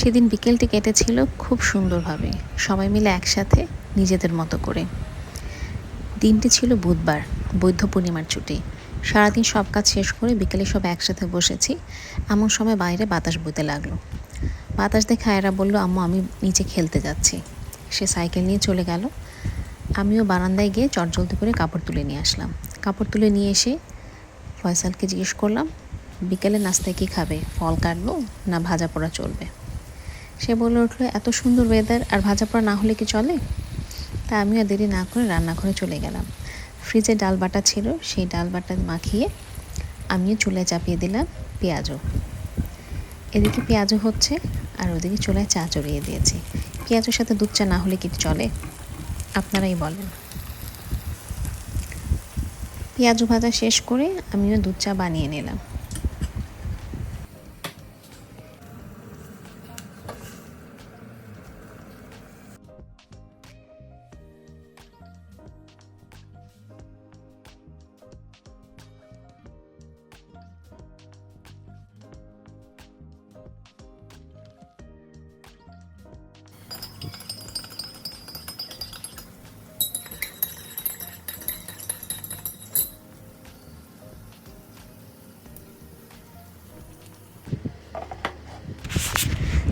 সেদিন বিকেলটি কেটেছিল খুব সুন্দরভাবে, সবাই মিলে একসাথে নিজেদের মতো করে। দিনটি ছিল বুধবার, বৌদ্ধ পূর্ণিমার ছুটি। সারাদিন সব কাজ শেষ করে বিকেলে সব একসাথে বসেছি। এমন সময় বাইরে বাতাস বইতে লাগলো। বাতাস দেখে আয়রা বলল, আম্মু আমি নিচে খেলতে যাচ্ছি। সে সাইকেল নিয়ে চলে গেল। আমিও বারান্দায় গিয়ে চটজলদি করে কাপড় তুলে নিয়ে আসলাম। কাপড় তুলে নিয়ে এসে ফয়সালকে জিজ্ঞেস করলাম, বিকেলে নাস্তায় কী খাবে? ফল কাটবো না ভাজা পোড়া চলবে? সে বলে উঠলো, এত সুন্দর ওয়েদার আর ভাজা পোড়া না হলে কি চলে? তা আমিও দেরি না করে রান্নাঘরে চলে গেলাম। ফ্রিজে ডাল বাটা ছিল, সেই ডাল বাটা মাখিয়ে আমিও চুলায় চাপিয়ে দিলাম পেঁয়াজও। এদিকে পেঁয়াজও হচ্ছে আর ওদিকে চুলায় চা চড়িয়ে দিয়েছি। পেঁয়াজের সাথে দুধ চা না হলে কি চলে? আপনারাই বলেন। পেঁয়াজ ভাজা শেষ করে আমিও দুধ চা বানিয়ে নিলাম।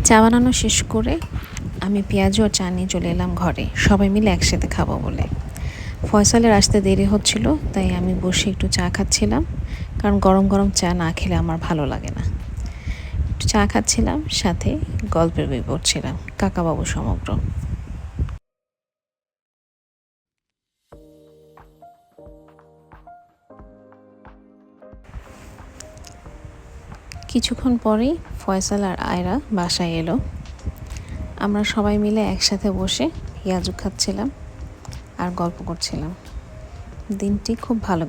চা বানানো শেষ করে আমি পেঁয়াজু আর চা নিয়ে চলে এলাম ঘরে, সবাই মিলে একসাথে খাবো বলে। ফয়সালের আসতে দেরি হচ্ছিল, তাই আমি বসে একটু চা খাচ্ছিলাম, কারণ গরম গরম চা না খেলে আমার ভালো লাগে না। একটু চা খাচ্ছিলাম, সাথে গল্পের বই পড়ছিলাম, কাকাবাবু সমগ্র। কিছুক্ষণ পরেই ফয়সাল আর আয়রা বাসায় এলো। আমরা সবাই মিলে একসাথে বসে পেঁয়াজু খাচ্ছিলাম আর গল্প করছিলাম। দিনটি খুব ভালো